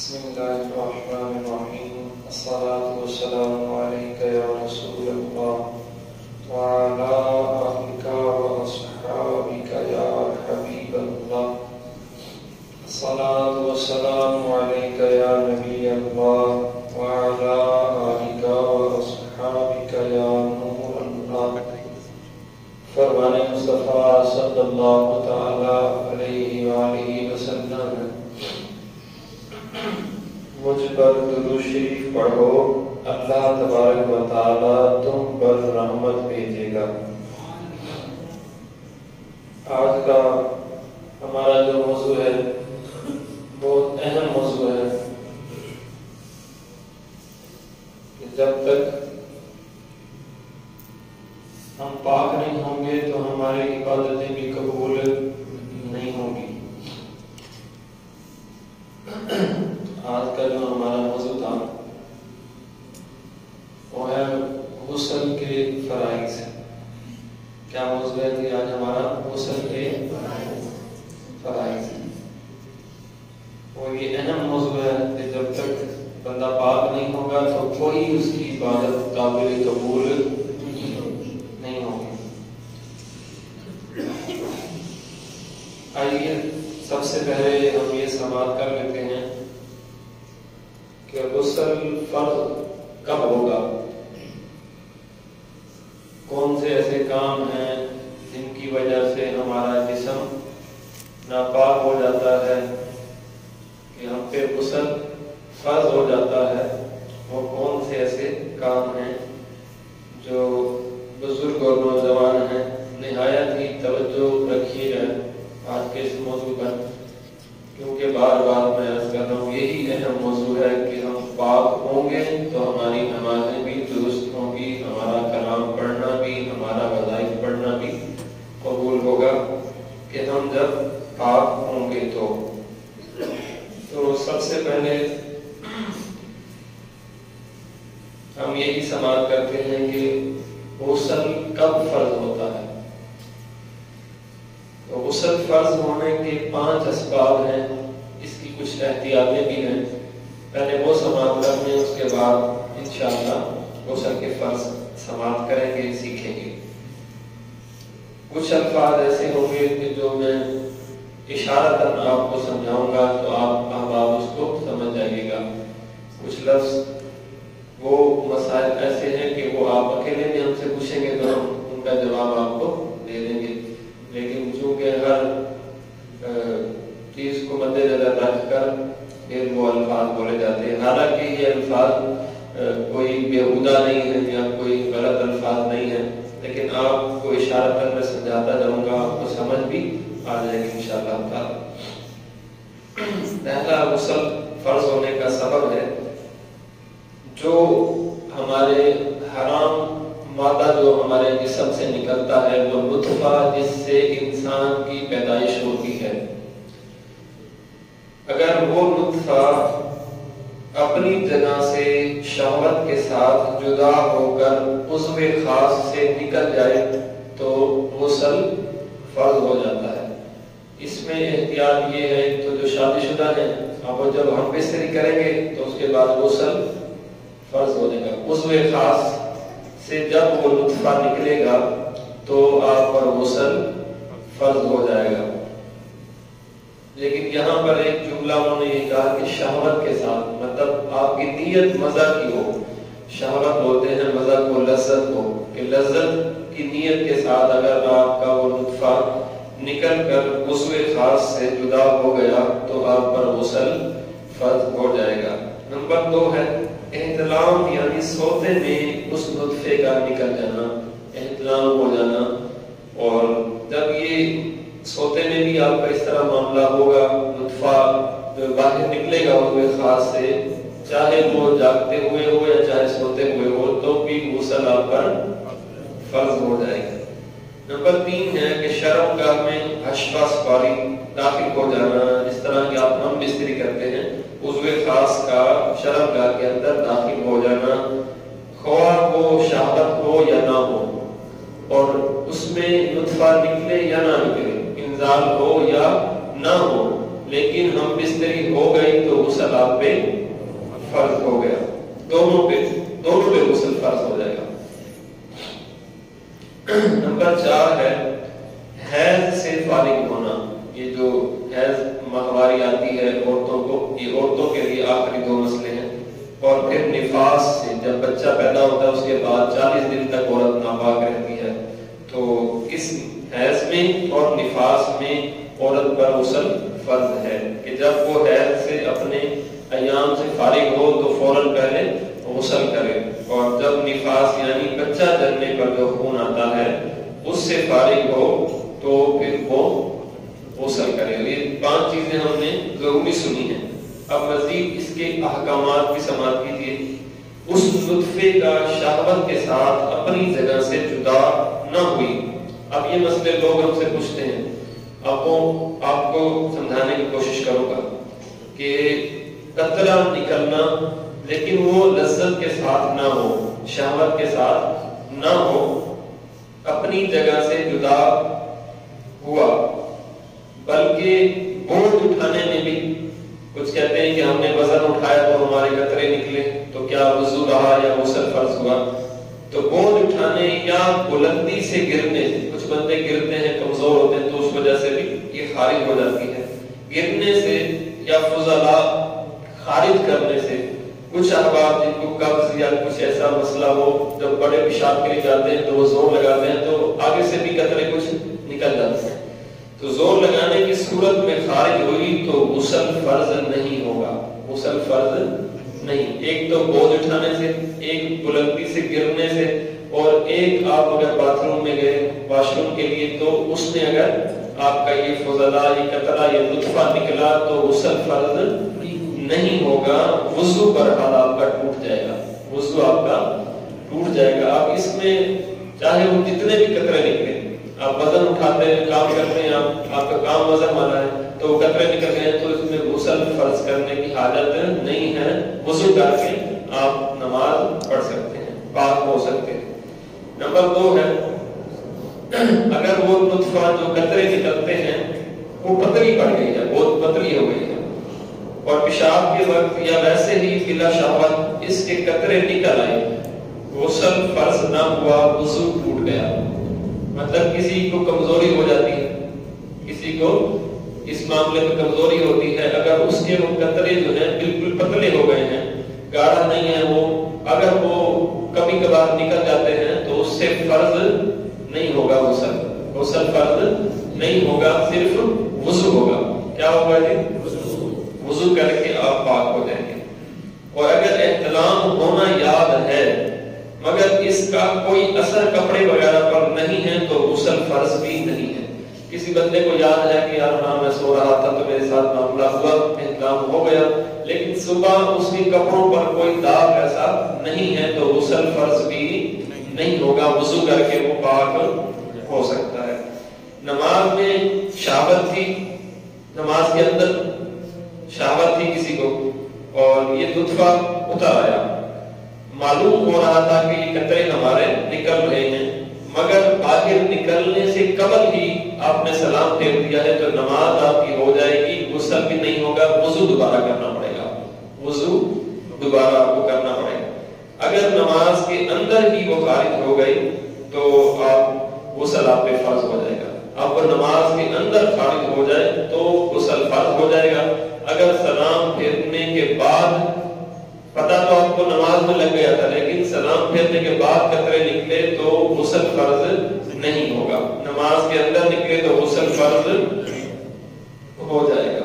بسم الله الرحمن الرحيم. الصلاة والسلام عليك يا رسول الله وعلى آلك وأصحابك يا حبيب الله. الصلاة والسلام عليك يا نبي الله وعلى آلك وأصحابك يا نور الله. فرمان مصطفیٰ صلی اللہ تعالی علیہ وآلہ وسلم، مجھ پر درود شریف پڑھو، اللہ تبارک و تعالی تم پر رحمت بھیجے گا۔ آج کا ہمارا جو موضوع ہے بہت اہم موضوع ہے کہ جب تک ہم پاک نہیں ہوں گے تو ہماری عبادتیں بھی قبول نہیں ہوں گی۔ آج کا جو ہمارا موضوع تھا وہ ہے غسل کے فرائض۔ کیا موضوع ہے کہ آج ہمارا غسل کے فرائض، اور یہ اہم موضوع ہے کہ جب تک بندہ پاک نہیں ہوگا تو کوئی اس کی عبادت قابل قبول نہیں ہوگی۔ آئیے سب سے پہلے ہم یہ سماعت کر لیتے ہیں کہ غسل فرض کب ہوگا، کون سے ایسے کام ہیں جن کی وجہ سے ہمارا جسم ناپاک ہو جاتا ہے کہ ہم پہ غسل فرض ہو جاتا ہے۔ وہ کون سے ایسے کام ہیں جو بزرگ اور نوجوان ہیں نہایت ہی توجہ رکھیے گا آج کے اس موضوع پر، کیونکہ بار بار میں عرض کر رہا ہوں یہی اہم موضوع ہے کہ ہم پاک ہوں گے تو ہماری نمازیں بھی درست ہوں گی، ہمارا کلام پڑھنا بھی، ہمارا وظائف پڑھنا بھی قبول ہوگا کہ ہم جب پاک ہوں گے تو سب سے پہلے ہم یہی سماعت کرتے ہیں کہ غسل کب فرض ہوتا ہے۔ تو غسل فرض ہونے کے 5 اسباب ہیں، اس کی کچھ احتیاطیں بھی ہیں۔ پہلے وہ سماعت کرنے ہیں، اس کے بعد انشاءاللہ غسل کے فرض سماعت کریں گے، سیکھیں گے۔ کچھ الفاظ ایسے ہوں گے کہ جو میں اشارتاً آپ کو سمجھاؤں گا تو آپ اس کو سمجھ جائیے گا۔ کچھ لفظ وہ مسائل ایسے ہیں کہ وہ آپ اکیلے بھی ہم سے پوچھیں گے تو ہم ان کا جواب آپ کو دے دیں گے، لیکن چونکہ ہر چیز کو مد نظر رکھ کر پھر وہ الفاظ بولے جاتے ہیں۔ حالانکہ یہ الفاظ کوئی بیہودہ نہیں ہے یا کوئی غلط الفاظ نہیں ہے، لیکن آپ کو اشارتاً میں سمجھاتا جاؤں گا، آپ کو سمجھ بھی آ جائے گی انشاءاللہ تعالی۔ پہلا غسل فرض ہونے کا سبب ہے جو ہمارے حرام مادہ جو ہمارے جسم سے نکلتا ہے، وہ نطفہ جس سے انسان کی پیدائش ہوتی ہے، اگر وہ نطفہ اپنی جگہ سے شہوت کے ساتھ جدا ہو کر عضو خاص سے نکل جائے تو غسل فرض ہو جاتا ہے۔ اس میں احتیاط یہ ہے تو جو شادی شدہ ہیں اب جب ہم بستری کریں گے تو اس کے بعد غسل فرض ہو جائے گا۔ عضو خاص سے جب وہ نطفہ نکلے گا تو آپ پر غسل فرض ہو جائے گا۔ لیکن یہاں پر ایک جملہ انہوں نے یہ کہا کہ شہوت کے ساتھ، مطلب آپ کی نیت مزہ کی ہو۔ شہوت بولتے ہیں مزہ کو، لذت کو، کہ لذت کی نیت کے ساتھ اگر آپ کا وہ نطفہ نکل کر عضو خاص سے جدا ہو گیا تو آپ پر غسل فرض ہو جائے گا۔ نمبر 2 ہے احتلام، یعنی سوتے میں اس نطفے کا نکل جانا، احتلام ہو جانا۔ اور جب یہ سوتے میں بھی آپ کا اس طرح معاملہ ہوگا، نطفہ جو باہر نکلے گا عضو خاص سے، چاہے وہ جاگتے ہوئے ہو یا چاہے سوتے ہوئے ہو، تو بھی غسل آپ پر فرض ہو جائے گا۔ نمبر 3 ہے کہ شرم گاہ میں حشفہ سپاری داخل ہو جانا، اس طرح کہ آپ ہم بستری کرتے ہیں، عضو خاص کا شرم گاہ کے اندر داخل ہو جانا، خواہ وہ شہادت ہو یا نہ ہو، اور اس میں نطفہ نکلے یا نہ نکلے، انزال ہو یا نہ ہو، لیکن ہم بستری ہو گئی تو غسل آپ پہ فرض ہو گیا، دونوں پہ غسل فرض ہو جائے گا۔ نمبر 4 ہے حیض سے فارغ ہونا۔ یہ جو حیض ماہواری آتی ہے عورتوں کو، یہ عورتوں کے لیے آخری 2 مسئلے ہیں۔ اور پھر نفاس سے، جب بچہ پیدا ہوتا ہے اس کے بعد 40 دن تک عورت ناپاک رہتی ہے، تو اس حیض میں اور نفاس میں عورت پر غسل فرض ہے کہ جب وہ حیض سے اپنے ایام سے فارغ ہو تو فوراً پہلے غسل کرے، اور جب نفاس یعنی بچہ جننے پر جو خون آتا ہے اس سے فارغ ہو تو پھر وہ غسل کرے۔ یہ 5 چیزیں ہم نے ضروری سنی ہیں۔ اب مزید اس کے احکامات کی سماعت کیجیے۔ اس نطفے کا شہوت کے ساتھ اپنی جگہ سے جدا نہ ہوئی۔ اب یہ مسئلے لوگ ہم سے پوچھتے ہیں، آپ کو سمجھانے کی کوشش کروں گا کہ قطرہ نکلنا لیکن وہ لذت کے ساتھ نہ ہو، شہوت کے ساتھ نہ ہو، اپنی جگہ سے جدا ہوا، بلکہ بوجھ اٹھانے میں بھی کچھ کہتے ہیں کہ ہم نے وزن اٹھایا تو ہمارے قطرے نکلے تو کیا وضو رہا یا غسل فرض ہوا؟ تو بوجھ اٹھانے یا بلندی سے گرنے سے، کچھ بندے گرتے ہیں کمزور ہوتے ہیں تو اس وجہ سے بھی یہ خارج ہو جاتی ہے، گرنے سے یا فضلہ خارج کرنے سے، کچھ احباب جن کو قبض یا کچھ ایسا مسئلہ ہو جب بڑے پیشاب کے لیے جاتے ہیں تو وہ زور لگاتے ہیں تو آگے سے بھی قطرے کچھ نکل جاتے ہیں، تو زور لگانے کی صورت میں خارج ہوئی تو غسل فرض نہیں ہوگا، غسل فرض نہیں۔ ایک تو بوجھ اٹھانے سے، ایک بلندی سے گرنے سے، اور ایک آپ اگر باتھ روم میں گئے واش روم کے لیے تو اس میں اگر آپ کا یہ فضلہ، یہ قطرہ، یہ نطفہ نکلا تو غسل فرض نہیں ہوگا، وضو برحال آپ کا ٹوٹ جائے گا، وضو آپ کا ٹوٹ جائے گا۔ آپ اس میں چاہے وہ جتنے بھی قطرے نکلے، آپ وزن اٹھاتے ہیں، کام کرتے ہیں، آپ کا کام وزن والا ہے تو وہ قطرے نکل گئے تو اس میں غسل فرض کرنے کی حاجت نہیں ہے، وضو کر کے آپ نماز پڑھ سکتے ہیں، پاک ہو سکتے ہیں۔ نمبر 2 ہے اگر وہ نطفہ جو قطرے نکلتے ہیں وہ پتلی پڑ گئی ہے، بہت پتلی ہو گئی ہے، اور پیشاب کے وقت یا ویسے ہی بلا شہوت اس کے قطرے نکل آئے، غسل فرض نہ ہوا، وضو ٹوٹ گیا۔ مطلب کسی کو کمزوری ہو جاتی ہے، کسی کو اس معاملے میں کمزوری ہوتی ہے، اگر اس کے وہ قطرے جو ہیں بالکل پتلے ہو گئے ہیں، گاڑھا نہیں ہے وہ، اگر وہ کبھی کبھار نکل جاتے ہیں تو اس سے فرض نہیں ہوگا، غسل فرض نہیں ہوگا، صرف وضو ہوگا۔ کیا ہوگا جی؟ وضو کر کے آپ پاک ہو جائیں گے۔ اور اگر احتلام ہونا یاد ہے مگر اس کا کوئی اثر کپڑے وغیرہ پر نہیں ہے تو غسل فرض بھی نہیں ہے۔ کسی بندے کو یاد ہے کہ یار میں سو رہا تھا تو میرے ساتھ معاملہ ہوا، احتلام ہو گیا، لیکن صبح اس کے کپڑوں پر کوئی داغ ایسا نہیں ہے تو غسل فرض بھی نہیں ہوگا، وضو کر کے وہ پاک ہو سکتا ہے۔ نماز میں شہوت تھی، نماز کے اندر شہوت تھی کسی کو اور یہ نطفہ اتر آیا، معلوم ہو رہا تھا کہ یہ قطرے ہمارے نکل رہے ہیں، مگر باہر نکلنے سے قبل ہی آپ نے سلام پھیر دیا ہے تو نماز آپ کی ہو جائے گی، غسل بھی نہیں ہوگا، وضو دوبارہ کرنا پڑے گا، وضو دوبارہ آپ کو کرنا پڑے گا۔ اگر نماز کے اندر ہی وہ خارج ہو گئی تو آپ غسل آپ پہ فرض ہو جائے گا۔ اب وہ نماز کے اندر خارج ہو جائے تو غسل فرض ہو جائے گا۔ اگر سلام پھیرنے کے بعد، پتہ تو آپ کو نماز میں لگ گیا تھا لیکن سلام پھیرنے کے بعد قطرے نکلے تو غسل فرض نہیں ہوگا، نماز کے اندر نکلے تو غسل فرض ہو جائے گا۔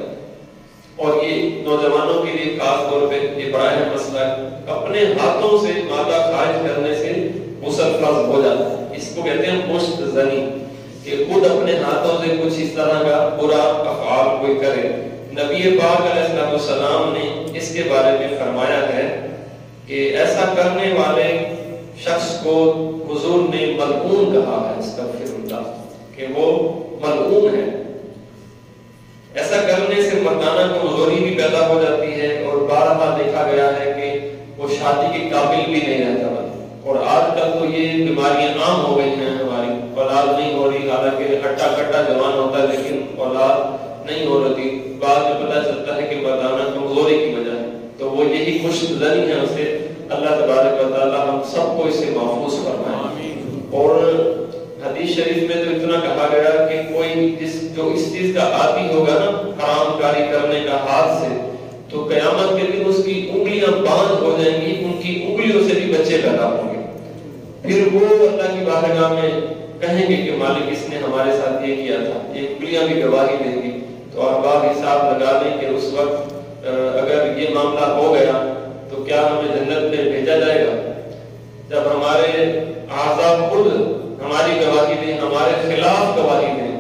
اور یہ نوجوانوں کے لیے خاص طور پہ یہ بڑا اہم مسئلہ ہے، اپنے ہاتھوں سے مادہ خارج کرنے سے غسل فرض ہو جاتا ہے، اس کو کہتے ہیں مشت زنی، کہ خود اپنے ہاتھوں سے کچھ اس طرح کا برا افعال کوئی کرے۔ نبی پاک علیہ السلام نے اس کے بارے میں فرمایا ہے کہ ایسا کرنے والے شخص کو حضور نے ملعون کہا ہے، استغفر اللہ، کہ وہ ملعون ہے۔ ایسا کرنے سے مردانہ کمزوری بھی پیدا ہو جاتی ہے اور بارہا دیکھا گیا ہے کہ وہ شادی کے قابل بھی نہیں رہتا۔ اور آج کل تو یہ بیماریاں عام ہو گئی ہیں، ہماری اولاد نہیں ہو رہی، حالانکہ ہٹا کٹا جوان ہوتا ہے لیکن اولاد نہیں ہو رہی، بعد میں پتہ چلتا ہے کہ مردانہ کمزوری کی وجہ ہے، تو وہ یہی مشت زنی ہے اسے اللہ تبارک و تعالی ہم سب کو اسے محفوظ فرمائے۔ اور حدیث شریف میں تو اتنا کہا گیا کہ کوئی جو اس چیز کا عادی ہوگا نا حرام کاری کرنے کا ہاتھ سے، تو قیامت کے دن اس کی انگلیاں باندھ ہو جائیں گی، ان کی انگلیوں سے بھی بچے پیدا ہوں گے۔ پھر وہ اللہ کی بارگاہ میں کہیں گے کہ مالک اس نے ہمارے ساتھ یہ کیا تھا، یہ انگلیاں بھی گواہی دیں گی۔ تو ارباب حساب لگا لیں کہ اس وقت اگر یہ معاملہ ہو گیا تو کیا ہمیں جنت میں بھیجا جائے گا؟ جب ہمارے اعضاء خود ہماری گواہی دیں، ہمارے خلاف گواہی دیں،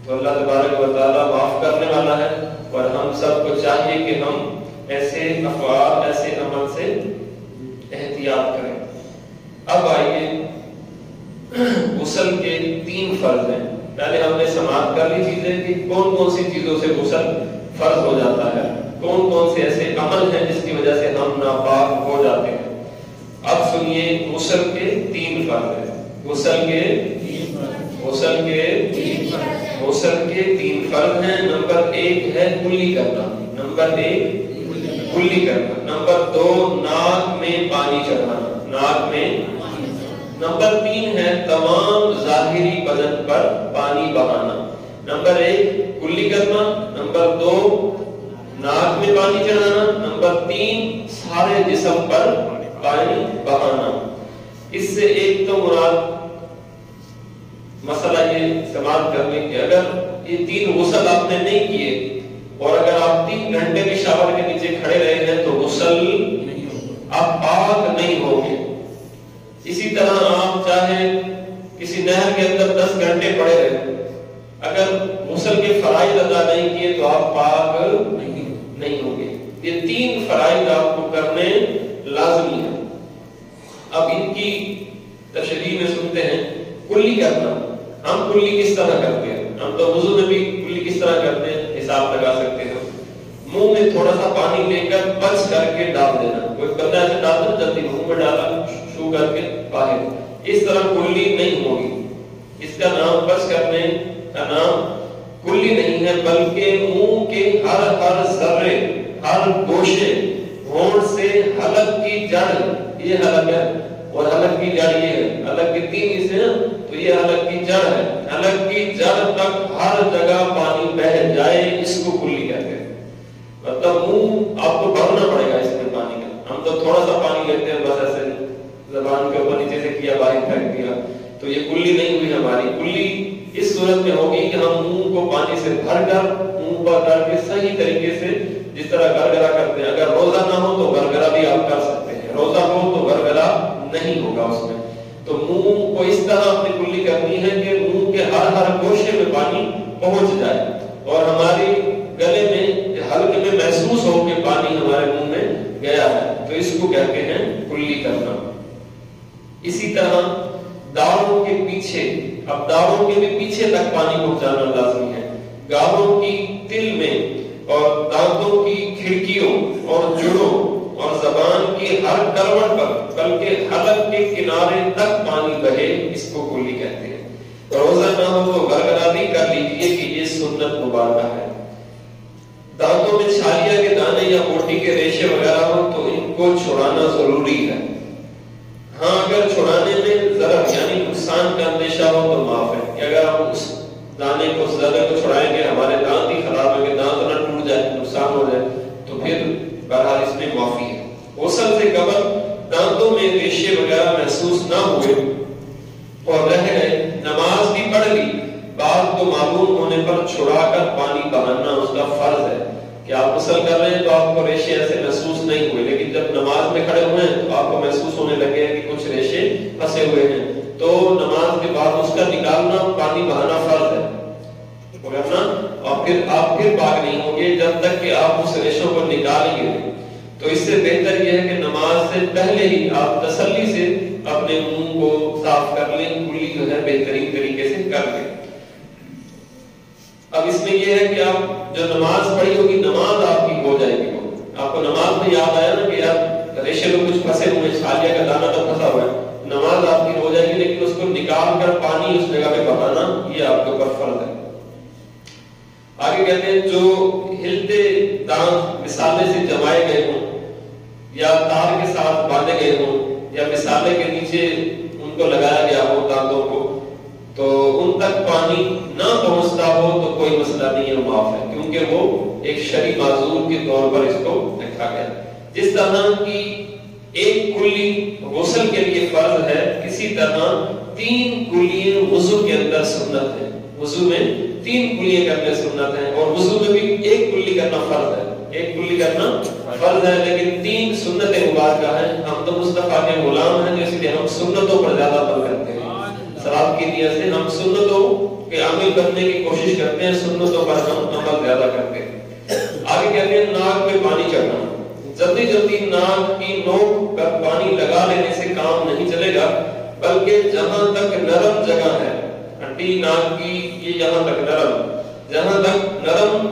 تو اللہ تبارک و تعالیٰ معاف کرنے والا ہے۔ اور ہم سب کو چاہیے کہ ہم ایسے افعال، ایسے عمل سے احتیاط کریں۔ اب آئیے غسل کے 3 فرض ہیں۔ پہلے ہم نے سماعت کر لی چیزیں کہ کون کون سی چیزوں سے غسل فرض ہو جاتا ہے، کون کون سے ایسے عمل ہیں جس کی وجہ سے ہم ناپاک ہو جاتے ہیں۔ اب سنیے غسل کے 3 فرض ہیں۔ غسل کے 3 فرض ہیں۔ نمبر 1 ہے کلی کرنا، نمبر 1 کلی کرنا، نمبر 2 ناک میں پانی چڑھانا، ناک میں، نمبر 3 ہے تمام ظاہری بدن پر پانی بہانا۔ نمبر 1 کلی کرنا، نمبر 2 ناک میں پانی چڑھانا، نمبر 3 سارے جسم پر پانی بہانا۔ اس سے ایک تو مراد مسئلہ یہ سماعت کر لیں کہ اگر یہ 3 غسل آپ نے نہیں کیے اور اگر آپ 3 گھنٹے بھی شاور کے نیچے کھڑے رہے ہیں تو غسل آپ پاک نہیں ہوں گے۔ اسی طرح آپ چاہے کسی نہر کے اندر 10 گھنٹے پڑے رہے، اگر غسل کے فرائض ادا نہیں کیے تو آپ پاک نہیں ہوں گے۔ یہ 3 فرائض آپ کو کرنے لازمی ہے۔ اب ان کی تشریح میں سنتے ہیں۔ کلی کرنا، ہم کلی کس طرح کرتے ہیں؟ ہم تو وضو میں بھی کلی کس طرح کرتے ہیں حساب لگا سکتے ہیں۔ منہ میں تھوڑا سا پانی لے کر پچ کر کے ڈال دینا، کوئی بندہ ایسے ڈالتا جلدی منہ میں ڈالا شو کر کے باہر، اس طرح کلی نہیں ہوگی۔ اس کا نام پچ کرنے کا نام کلی نہیں ہے، بلکہ منہ کے ہر ذرے، ہر گوشے، ہونٹ سے حلق کی جڑ، یہ حلق ہے اور حلق کی جڑ یہ ہے، حلق کے 3 حصے ہیں تو یہ حلق کی جڑ ہے، حلق کی جڑ تک ہر جگہ پانی بہہ جائے، اس کو کلی کہتے ہیں۔ مطلب منہ آپ کو بھرنا پڑے گا اس میں پانی کا۔ ہم تو تھوڑا سا پانی لیتے ہیں بس ایسے زبان کے اوپر نیچے سے کیا باہر پھینک دیا، تو یہ کلی نہیں ہوئی ہماری۔ کلی اس صورت میں ہوگی کہ ہم منہ کو پانی سے بھر کر منہ پر کر کے صحیح طریقے سے جس طرح گرگرا کرتے ہیں، اگر روزہ نہ ہو تو گرگرا بھی آپ کر سکتے ہیں، روزہ ہو تو گرگرا نہیں ہوگا اس میں۔ تو منہ کو اس طرح اپنی کلی کرنی ہے کہ منہ کے ہر گوشے میں پانی پہنچ جائے اور ہماری گلے میں، حلق میں محسوس ہو کہ پانی ہمارے منہ میں گیا ہے، تو اس کو کہتے ہیں کلی کرنا۔ اسی طرح داڑھوں کے پیچھے، اب داڑھوں کے بھی پیچھے تک پانی پہنچانا لازمی ہے، گالوں کی تل میں اور دانتوں کی کھڑکیوں اور جڑوں اور زبان کی ہر کروٹ پر، بلکہ حلق کے کنارے تک پانی بہے، اس کو کلی کہتے ہیں۔ روزہ نہ ہو تو گرگرا بھی کر لیجیے کہ یہ سنت مبارکہ ہے۔ دانتوں میں چھالیا کے دانے یا موٹی کے ریشے وغیرہ ہو تو ان کو چھڑانا ضروری ہے۔ ہاں اگر چھڑانے میں ضرر یعنی نقصان کا اندیشہ ہو تو معاف ہے، کہ اگر ہم اس دانے کو، اس ذرے کو چھڑائیں گے ہمارے دانت ہی خراب ہو گئے، دانت نہ ٹوٹ جائے، نقصان ہو جائے، تو پھر بہرحال اس میں معافی ہے۔ غسل سے قبل دانتوں میں ریشے وغیرہ محسوس نہ ہوئے اور رہ گئے، نماز بھی پڑھ لی، بعد کو معلوم ہونے پر چھڑا کر پانی بہانا اس کا فرض ہے۔ کہ آپ غسل کر رہے ہیں تو آپ کو ریشے ایسے محسوس نہیں ہوئے، لیکن جب نماز میں کھڑے ہوئے ہیں تو آپ کو محسوس ہونے لگے ہیں کہ کچھ ریشے پھنسے ہوئے ہیں، تو نماز کے بعد اس کا نکالنا، پانی بہانا فرض ہے کرنا، اور پھر آپ پھر پاک نہیں ہوں گے جب تک کہ آپ اس ریشوں کو نکالیں گے۔ تو اس سے بہتر یہ ہے کہ نماز سے پہلے ہی آپ تسلی سے اپنے منہ کو صاف کر لیں، کلی جو ہے بہترین طریقے سے کر لیں۔ اب اس میں یہ ہے کہ آپ جو نماز پڑھی ہوگی، نماز آپ کی ہو جائے گی، آپ کو نماز میں یاد آیا نا کہ یار ریشے میں کچھ پھنسے ہوئے، چھالیا کا دانہ تو پھنسا ہوا ہے، نماز آپ کی ہو جائے گی، لیکن اس کو نکال کر پانی اس جگہ پہ بہانا یہ آپ کے اوپر فرض ہے۔ آگے کہتے ہیں جو ہلتے دانت مسالے سے جمائے گئے ہوں یا تار کے ساتھ باندھے گئے ہوں یا مسالے کے نیچے ان کو لگایا گیا ہو دانتوں کو، تو ان تک پانی نہ پہنچتا ہو تو کوئی مسئلہ نہیں ہے، معاف ہے، کیونکہ وہ ایک شرعی معذور کے طور پر اس کو رکھا گیا۔ جس طرح کی ایک کلی غسل کے لیے فرض ہے، اسی طرح 3 کلیاں وضو کے اندر سنت ہے۔ وضو میں 3 کلیاں کرنے سنت ہیں، اور وضو میں بھی 1 کلی کرنا فرض ہے، 1 کلی کرنا فرض ہے، لیکن 3 سنت مبارکہ ہیں۔ ہم تو مصطفیٰ کے غلام ہیں، اس لیے ہم سنتوں پر زیادہ عمل کرتے ہیں۔ ثواب کی نیت سے ہم سنتوں کے عمل کرنے کی کوشش کرتے ہیں، سنتوں پر ہم عمل زیادہ کرتے ہیں۔ آگے کہتے ہیں ناک پہ پانی چڑھنا۔ جلدی جلدی ناک کی نوک پر پانی لگا لینے سے کام نہیں چلے گا، بلکہ جہاں تک نرم جگہ ہے، ہڈی ناک کی یہ جہاں تک نرم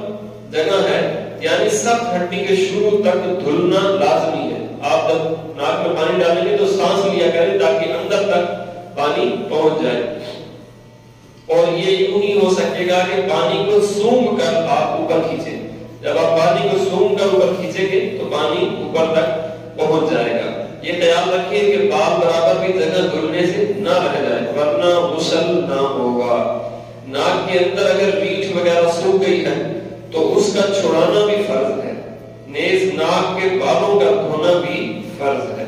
جگہ ہے، یعنی سخت ہڈی کے شروع تک دھلنا لازمی ہے۔ آپ جب ناک میں پانی ڈالیں گے تو سانس لیا کریں تاکہ اندر تک پانی پہنچ جائے، اور یہ یوں ہی ہو سکے گا کہ پانی کو سونگھ کر آپ اوپر کھینچیں۔ جب آپ پانی کو سونگھ کر اوپر کھینچیں گے تو پانی اوپر تک پہنچ جائے گا۔ یہ خیال رکھیے کہ بال برابر بھی جگہ دھلنے سے نہ رہ جائے، ورنہ غسل نہ ہوگا۔ ناک کے اندر اگر ریٹھ وغیرہ سوکھ گئی ہے تو اس کا چھڑانا بھی فرض ہے، نیز ناک کے بالوں کا دھونا بھی فرض ہے۔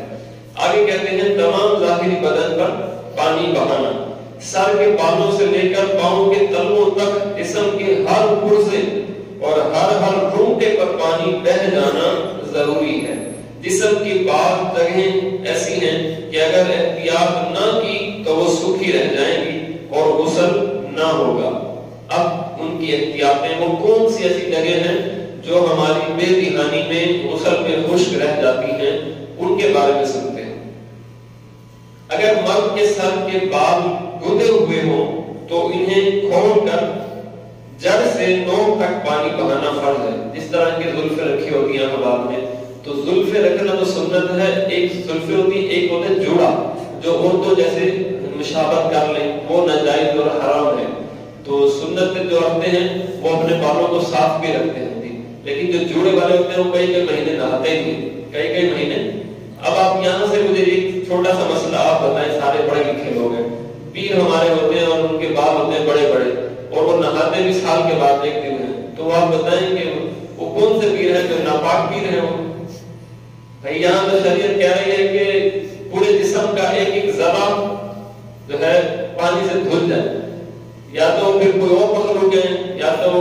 آگے کہتے ہیں تمام ظاہری بدن پر پانی بہانا، سر کے بالوں سے لے کر پاؤں کے تلووں تک جسم کے ہر پرزے اور ہر رونگٹے پر پانی بہہ جانا ضروری ہے۔ جسم کی بعض جگہیں ایسی ہیں کہ اگر احتیاط نہ کی تو وہ سوکھی رہ جائیں گی اور غسل نہ ہوگا۔ اب ان کی احتیاطیں وہ کون سی ایسی جگہ ہیں جو ہماری بے دہانی میں غسل میں خشک رہ جاتی ہیں، ان کے بارے میں سنتے ہیں۔ اگر مرد کے سر کے بال گندے ہوئے ہوں تو انہیں کھول کر جڑ سے نوک تک پانی بہانا فرض ہے۔ جس طرح کی زلفیں رکھی ہوتی ہیں حباب میں، تو زلفیں رکھنا تو سنت ہے۔ ایک زلفیں ہوتی ہیں، ایک ہوتا ہے جوڑا، جو عورتوں جیسے مشابہت کر لیں، وہ ناجائز اور حرام ہے۔ تو سنت جو رکھتے ہیں وہ اپنے بالوں کو صاف بھی رکھتے ہیں، لیکن جو جوڑے والے ہوتے ہیں وہ کئی مہینے نہاتے ہی نہیں، کئی مہینے۔ اب آپ یہاں سے مجھے ایک چھوٹا سا مسئلہ آپ بتائیں، سارے پڑھے لکھے لوگ ہیں، پیر ہمارے ہوتے ہیں اور ان کے بال ہوتے ہیں بڑے بڑے، اور وہ نہاتے بھی سال کے بعد ایک دن ہیں، تو آپ بتائیں کہ وہ کون سے پیر ہیں؟ جو ناپاک پیر ہیں وہ؟ بھائی یہاں تو شریعت کہہ رہی ہے کہ پورے جسم کا ایک ایک ذرہ جو ہے پانی سے دھل جائے، یا تو پھر کوئی اور مخلوق ہے، یا تو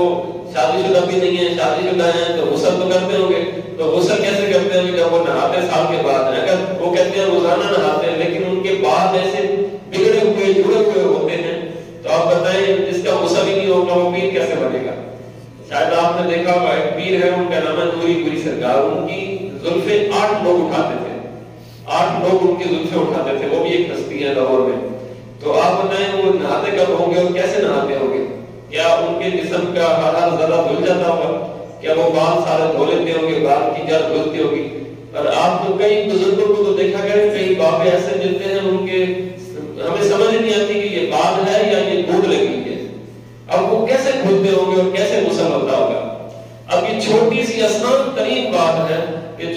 شادی شدہ بھی نہیں ہے، شادی شدہ ہیں تو غسل تو کرتے ہوں گے، تو غسل کیسے کرتے ہیں جب وہ نہاتے سال کے بعد ہیں؟ اگر وہ کہتے ہیں روزانہ نہاتے ہیں لیکن ان کے بال ایسے بگڑے ہوئے جڑے ہوئے ہوتے ہیں، تو آپ بتائیں جس کا غسل ہی نہیں ہوگا وہ پیر کیسے بنے گا؟ شاید آپ نے دیکھا ہوگا ایک پیر ہے، ان کا نام ہے نوری سرکار، ان کی زلفیں 8 لوگ اٹھاتے تھے، 8 لوگ ان کی زلفیں اٹھاتے تھے، وہ بھی ایک ہستی ہے لاہور میں۔ تو آپ بتائیں وہ نہاتے کب ہوں گے اور کیسے نہاتے ہوں گے؟ کیا ان کے جسم کا ہر ذرہ دھل جاتا ہوگا؟ کیا وہ بال سارے دھو لیتے ہوں گے، بال کی جڑ دھلتی ہوگی؟ اور آپ تو کئی بزرگوں کو تو دیکھا کریں، کئی بابے ایسے ملتے ہیں ان کے ہمیں سمجھ نہیں آتی کہ یہ بال ہے یا یہ گود لگی ہے، اب وہ کیسے دھلتے ہوں گے اور کیسے غسل ہوتا ہوگا؟ اب یہ چھوٹی سی آسان ترین بات ہے کہ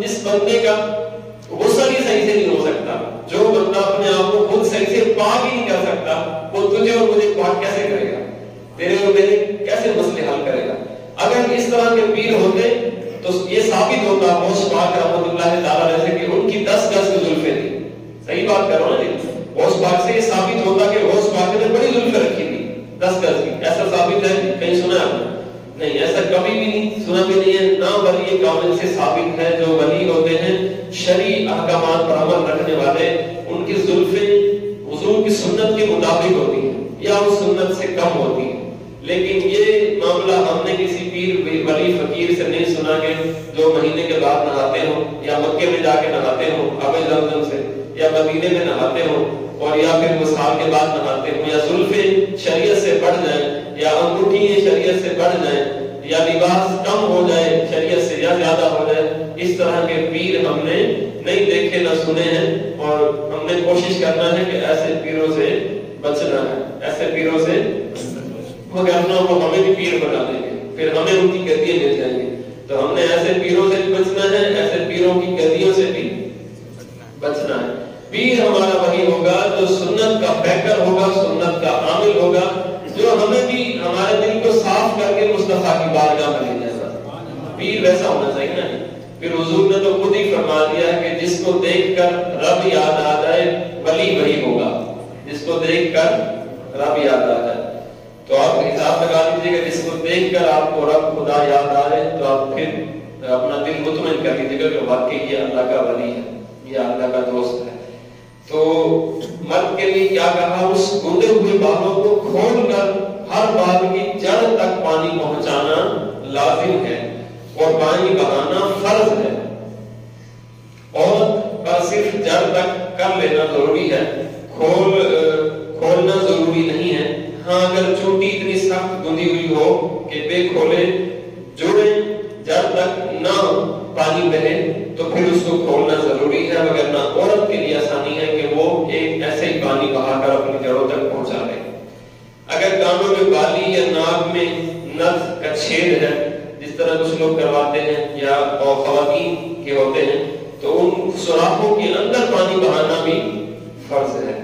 جس بندے کا غسل ہی صحیح سے نہیں ہو سکتا، جو بندہ اپنے آپ کو خود صحیح سے پاک ہی نہیں کر سکتا، وہ تجھے اور مجھے پاک کیسے کرے گا؟ تیرے اور میرے کیسے مسئلے حل کرے گا؟ اگر اس طرح کے پیر ہوتے تو یہ ثابت ہوتا غوث پاک رحمۃ اللہ تعالی علیہ کہ ان کی 10 گز کی زلفیں تھی۔ صحیح بات کر رہا ہوں نا جی؟ غوث پاک سے یہ ثابت ہوتا کہ غوث پاک نے بڑی زلفیں رکھی تھی 10 گز کی۔ ایسا ثابت ہے کہیں سنا آپ نے؟ نہیں، ایسا کبھی بھی نہیں سنا بھی نہیں ہے، نہ ولی کامل سے ثابت ہے۔ جو ولی ہوتے ہیں شرعی احکامات پر عمل رکھنے والے، ان کی زلفیں حضور کی سنت کے مطابق ہوتی ہیں یا اس سنت سے کم ہوتی ہیں۔ لیکن یہ معاملہ ہم نے کسی پیر ولی فقیر سے نہیں سنا کہ جو مہینے کے بعد نہاتے ہوں یا مکے میں جا کے نہاتے ہوں آب زمزم سے، یا مدینے میں نہاتے ہوں، اور یا پھر وہ سال کے بعد نہاتے ہوں، یا زلفیں شریعت سے بڑھ جائیں، یا انگوٹھی شریعت سے بڑھ جائیں، یا لباس کم ہو جائے شریعت سے یا زیادہ ہو جائے۔ اس طرح کے پیر ہم نے نہیں دیکھے نہ سنے ہیں، اور ہم نے کوشش کرنا ہے کہ ایسے پیروں سے بچنا ہے، ایسے پیروں سے، مگر وہ ہمیں بھی پیر بنا دیں گے۔ پھر ہمیں ان کی گدیاں مل جائیں گی. تو ہم نے ایسے پیروں سے بھی بچنا ہے, ایسے پیروں کی گدیوں سے بھی بچنا ہے. پیر ہمارا وہی ہوگا جو سنت کا پیکر ہوگا, سنت کا عامل ہوگا, جو ہمیں بھی ہمارے دل کو صاف کر کے مصطفیٰ کی بارگاہ میں لے جائے گا. پیر ویسا ہونا چاہیے نا. پھر حضور نے تو خود ہی فرما دیا کہ جس کو دیکھ کر رب یاد آ جائے ولی وہی ہوگا, جس کو دیکھ کر رب یاد آ جائے. تو آپ حساب لگا لیجیے کہ جس کو دیکھ کر آپ کو رب خدا یاد آ جائے تو آپ پھر اپنا دل مطمئن کر لیجیے گا کہ واقعی یہ اللہ کا ولی ہے, یہ اللہ کا دوست ہے. تو مرد کے لیے کیا کہا, اس گندے ہوئے بالوں کو کھول کر ہر بال کی جڑ تک پانی پہنچانا لازم ہے اور پانی بہانا فرض ہے. عورت کا صرف جڑ تک کر لینا ضروری ہے, کھولنا ضروری نہیں ہے. ہاں اگر چوٹی اتنی سخت گندی ہوئی ہو کہ بے کھولے جڑے جڑ تک نہ پانی بہے تو پھر اس کو کھولنا ضروری ہے, مگر نہ عورت کے لیے آسانی ہے کہ وہ ایک ایسے ہی پانی بہا کر اپنی جڑوں تک پہنچا لے. اگر کانوں میں بالی یا ناک میں نتھ کا چھید ہے جس طرح کچھ لوگ کرواتے ہیں یا خواتین کے ہوتے ہیں تو ان سوراخوں کے اندر پانی بہانا بھی فرض ہے.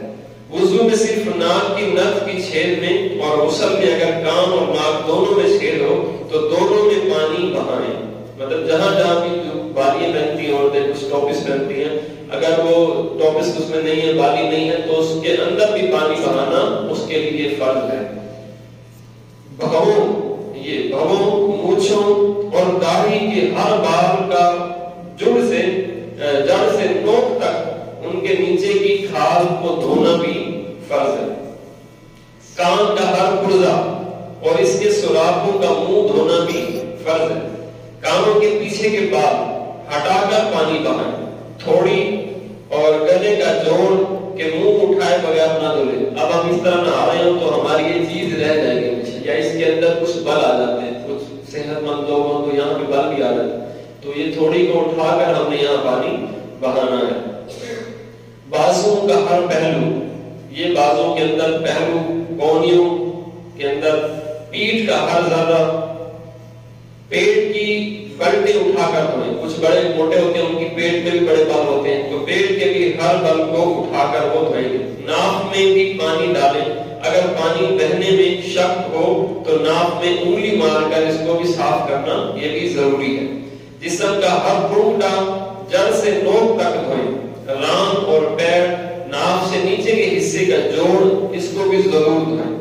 وضو میں صرف ناک کی نتھ کی چھید میں اور غسل میں اگر کان اور ناک دونوں میں چھید ہو تو دونوں میں پانی بہائیں. مطلب جہاں جہاں بھی بالیاں پہنتی ہیں عورتیں, کچھ ٹوپس پہنتی ہیں, اگر وہ ٹوپس اس میں نہیں ہے, بالی نہیں ہے تو اس کے اندر بھی پانی بہانا اس کے لیے فرض ہے. بھووں, مونچھوں اور داڑھی کے ہر بال کا جڑ سے نوک تک ان کے نیچے کی کھال کو دھونا بھی فرض ہے. کان کا ہر پرزہ اور اس کے سوراخوں کا منہ دھونا بھی فرض ہے. کانوں کے پیچھے کے بال ہٹا کر پانی بہائیں. تھوڑی اور گلے کا جوڑ کے منہ اٹھائے بغیر نہ دھلے. اب ہم اس طرح نہ آ رہے ہوں تو ہماری یہ چیز رہ جائے گی یا اس کے اندر کچھ بل آ جاتے ہیں, کچھ صحت مند لوگ ہوں تو یہاں پہ بل بھی آ جاتے ہیں, تو یہ تھوڑی کو اٹھا کر ہم نے یہاں پانی بہانا ہے. بازوں کا ہر پہلو, یہ بازوں کے اندر پہلو, کونیوں کے اندر, پیٹھ کا ہر ذرہ, پیٹ کی بلٹیں اٹھا کر دھوئیں. کچھ بڑے موٹے ہوتے ہیں ان کی پیٹ میں بھی بڑے بال ہوتے ہیں تو پیٹ کے بھی ہر بل کو اٹھا کر وہ دھوئیں گے. ناف میں بھی پانی ڈالیں. اگر پانی بہنے میں شک ہو تو ناف میں انگلی مار کر اس کو بھی صاف کرنا یہ بھی ضروری ہے. جسم کا ہر ٹوٹا جڑ سے نوک تک دھوئیں. ران اور پیر, ناف سے نیچے کے حصے کا جوڑ, اس کو بھی ضرور دھوئیں.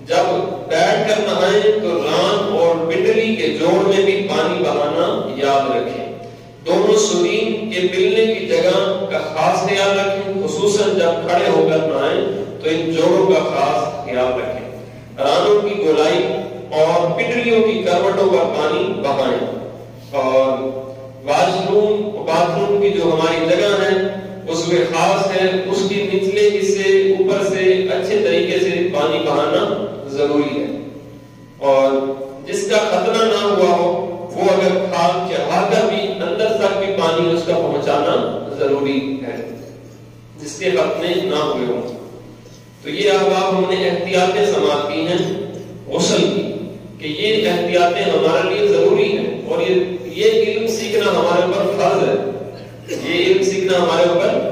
جب بیٹھ کر نہائیں تو ران اور پنڈلی کے جوڑ میں بھی پانی بہانا یاد رکھیں. دونوں سرین کے ملنے کی جگہ کا خاص خیال رکھیں, خصوصاً جب کھڑے ہو کر نہائیں تو ان جوڑوں کا خاص خیال رکھیں. رانوں کی گولائی اور پنڈلیوں کی کروٹوں پر پانی بہائیں. اور واش روم, باتھ روم کی جو ہماری جگہ ہے اس میں خاص ہے, اس کی نچلے حصے اوپر سے اچھے طریقے سے پانی بہانا ضروری ہے. اور جس کا خطرہ نہ ہوا ہو وہ اگر کھال چڑھا کر بھی اندر تک بھی پانی اس کا پہنچانا ضروری ہے, جس کے خطرے نہ ہوئے ہوں. تو یہ احباب ہم نے احتیاطیں سماعت کی ہیں غسل کی, کہ یہ احتیاطیں ہمارے لیے ضروری ہیں اور یہ علم سیکھنا ہمارے اوپر فرض ہے. یہ علم سیکھنا ہمارے اوپر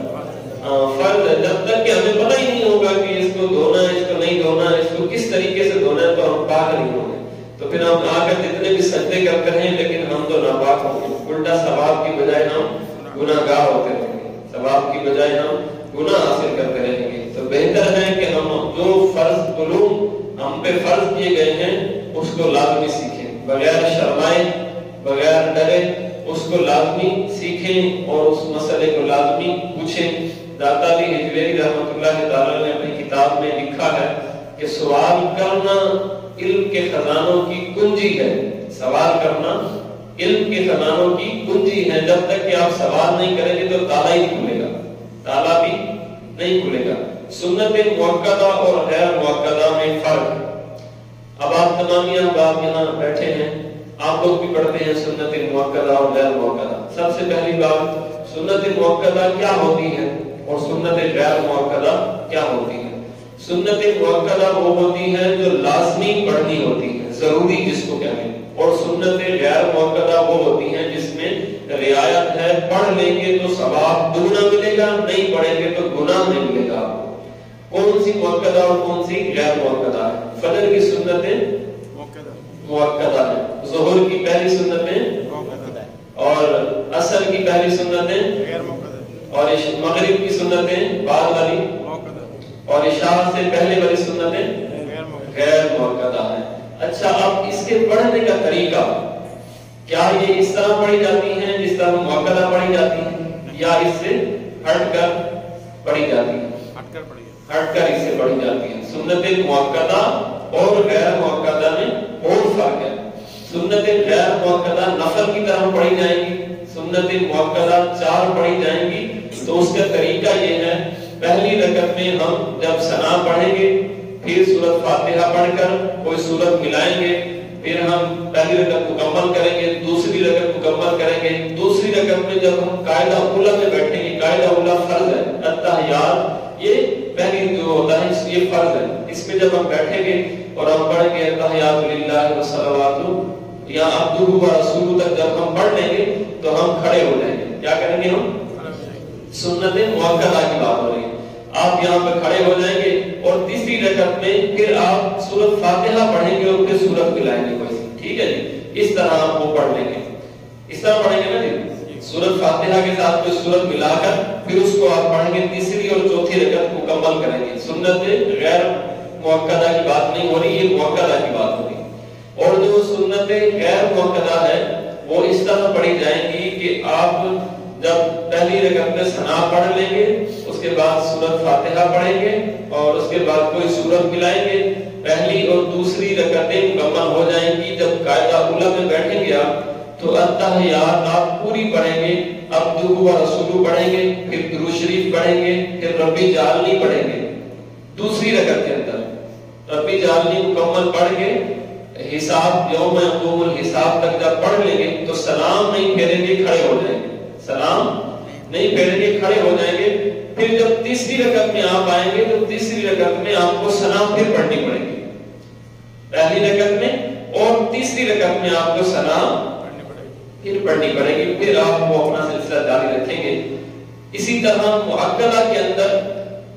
فرض ہے. جب تک کہ ہمیں پتہ ہی نہیں ہوگا کہ اس کو دھونا ہے, اس کو نہیں دھونا ہے, اس کو کس طریقے سے دھونا ہے, تو ہم پاک نہیں ہوں گے. تو پھر ہم آ کر جتنے بھی سجدے کرتے ہیں لیکن ہم تو ناپاک ہوں گے. الٹا ثواب کی بجائے ہم گناہ گار ہوتے رہیں گے, ثواب کی بجائے ہم گناہ حاصل کرتے رہیں گے. تو بہتر ہے کہ ہم جو فرض علوم ہم پہ فرض کیے گئے ہیں اس کو لازمی سیکھیں, بغیر شرمائے, بغیر ڈرے اس کو لازمی سیکھیں اور اس مسئلے کو لازمی پوچھیں. داتا علی حجویری رحمۃ اللہ تعالی نے اپنی کتاب میں لکھا ہے کہ سوال کرنا علم کے خزانوں کی کنجی ہے. سوال کرنا علم کے خزانوں کی کنجی ہے. جب تک کہ آپ سوال نہیں کریں گے تو تالا ہی نہیں کھلے گا, تالا بھی نہیں کھلے گا. سنت مؤکدہ اور غیر مؤکدہ میں فرق. اب آپ تمامی احباب یہاں بیٹھے ہیں, آپ لوگ بھی پڑھتے ہیں سنت مؤکدہ اور غیر مؤکدہ. سب سے پہلی بات سنت مؤکدہ کیا ہوتی ہے اور سنت غیر مؤکدہ کیا ہوتی ہے. سنت مؤکدہ وہ ہوتی ہے جو لازمی پڑھنی ہوتی ہے, ضروری جس کو کہتے ہیں. اور سنتیں غیر مؤکدہ وہ ہوتی ہیں جس میں رعایت ہے، پڑھ لیں گے تو ثواب دگنا ملے گا، نہیں پڑھیں گے تو گناہ نہیں ملے گا۔ کون سی مؤکدہ اور کون سی غیر مؤکدہ ہے؟ فجر کی سنتیں مؤکدہ ہے، ظہر کی پہلی سنتیں اور عصر کی پہلی سنتیں اور مغرب کی سنتیں بعد والی اور عشاء سے پہلے والی سنتیں غیر مؤکدہ ہے۔ اچھا، اب اس کے پڑھنے کا طریقہ کیا یہ اس طرح پڑھی جاتی ہیں جس طرح مؤکدہ پڑھی جاتی ہیں، یا اس سے ہٹ کر پڑھی جاتی ہیں؟ ہٹ کر اس سے پڑھی جاتی ہیں۔ سنت مؤکدہ اور غیر مؤکدہ میں بہت فرق ہے۔ سنت غیر مؤکدہ نفل کی طرح پڑھی جائیں گی، سنت مؤکدہ 4 پڑھی جائیں گی۔ تو اس کا طریقہ یہ ہے، پہلی رکعت میں ہم جب ثنا پڑھیں گے، پھر سورۃ فاتحہ پڑھ کر کوئی سورت ملائیں گے، پھر ہم پہلی رکعت مکمل کریں گے، دوسری رکعت مکمل کریں گے۔ دوسری رکعت میں جب ہم قاعدہ اولیٰ میں بیٹھیں گے، قاعدہ اولیٰ فرض ہے، التحیات یہ پہلی جو ہوتا ہے یہ فرض ہے، اس میں جب ہم بیٹھیں گے اور ہم پڑھیں گے التحیات للہ والصلوات یا عبدہ ورسولہ تک جب ہم پڑھ لیں گے تو ہم کھڑے ہو جائیں گے۔ کیا کریں گے ہم؟ سنت مؤکدہ کی بات ہو رہی ہے۔ آپ یہاں پہ کھڑے ہو جائیں گے اور تیسری رکعت میں پھر آپ سورۃ فاتحہ پڑھیں گے اور پھر سورت ملائیں گے کوئی، ٹھیک ہے جی؟ اس طرح آپ وہ پڑھ لیں گے، اس طرح پڑھیں گے نا جی، سورۃ فاتحہ کے ساتھ کوئی سورت ملا کر پھر اس کو آپ پڑھیں گے، تیسری اور چوتھی رکعت مکمل کریں گے۔ سنت غیر مؤکدہ کی بات نہیں ہو رہی، یہ مؤکدہ کی بات ہو رہی ہے۔ اور جو سنت غیر مؤکدہ ہے وہ اس طرح پڑھی جائیں گی کہ آپ جب پہلی رکعت میں ثنا پڑھ لیں گے، اس کے بعد سورۃ فاتحہ پڑھیں گے اور اس کے بعد کوئی سورت ملائیں گے، پہلی اور دوسری رکعتیں مکمل ہو جائیں گی۔ جب قاعدہ اولیٰ میں بیٹھیں گے آپ تو التحیات آپ پوری پڑھیں گے، عبدہ ورسولہ پڑھیں گے، پھر درود شریف پڑھیں گے، پھر ربی جعلنی پڑھیں گے۔ دوسری رکعت کے اندر ربی جعلنی مکمل پڑھ کے حساب یوم یقوم الحساب تک جب پڑھ لیں گے تو سلام نہیں پھیریں گے، کھڑے ہو جائیں گے، سلام نہیں پھیریں گے، کھڑے ہو جائیں گے۔ پھر جب تیسری رکعت میں آپ آئیں گے تو تیسری رکعت میں آپ کو ثنا پھر پڑھنی پڑے گی، پہلی رکعت میں اور تیسری رکعت میں آپ کو ثنا پھر پڑھنی پڑے گی، پھر آپ وہ اپنا سلسلہ جاری رکھیں گے۔ اسی طرح مؤکدہ کے اندر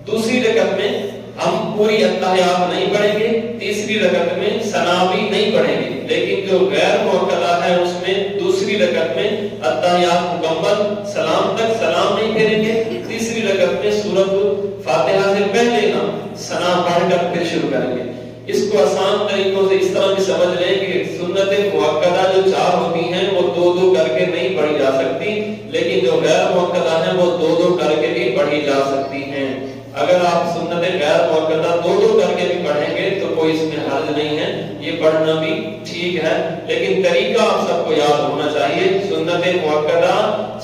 دوسری رکعت میں ہم پوری التحیات نہیں پڑھیں گے، تیسری رکعت میں ثنا بھی نہیں پڑھیں گے، لیکن جو غیر مؤکدہ ہے اس میں دوسری رکعت میں التحیات مکمل، سلام تک سلام نہیں پھیریں گے، تیسری رکعت میں سورۃ فاتحہ سے پہلے ہم ثنا پڑھ کر پھر شروع کریں گے۔ اس کو آسان طریقوں سے اس طرح بھی سمجھ لیں کہ سنت مؤکدہ جو 4 ہوتی ہیں وہ 2 کر کے نہیں پڑھی جا سکتی، لیکن جو غیر مؤکدہ ہیں وہ 2 کر کے بھی پڑھی جا سکتی ہیں۔ اگر آپ سنت غیر مؤکدہ 2 کر کے بھی پڑھیں گے تو کوئی اس میں حرج نہیں ہے، یہ پڑھنا بھی ٹھیک ہے، لیکن طریقہ آپ سب کو یاد ہونا چاہیے۔ سنت مؤکدہ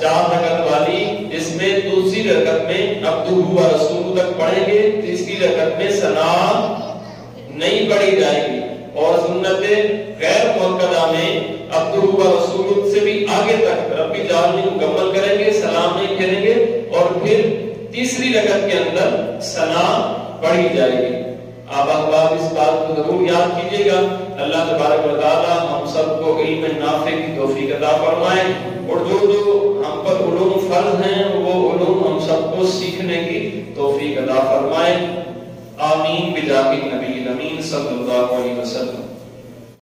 4 رکعت والی، جس میں دوسری رکعت میں عبدہ ورسولہ تک پڑھیں گے، تیسری رکعت میں ثنا نہیں پڑھی جائے گی، اور سنت غیر مؤکدہ میں عبدہ ورسولہ سے بھی آگے تک ربی جعلنی مکمل کریں گے، سلام نہیں پھیریں گے، اور پھر تیسری رکعت کے اندر ثنا پڑھی جائے گی۔ آپ احباب اس بات کو ضرور یاد کیجئے گا۔ اللہ تبارک و تعالی ہم سب کو علم نافع کی توفیق عطا فرمائے، اور جو ہم پر علوم فرض ہیں وہ علوم ہم سب کو سیکھنے کی توفیق عطا فرمائے۔ آمین بجاہ النبی الامین صلی اللہ علیہ وسلم۔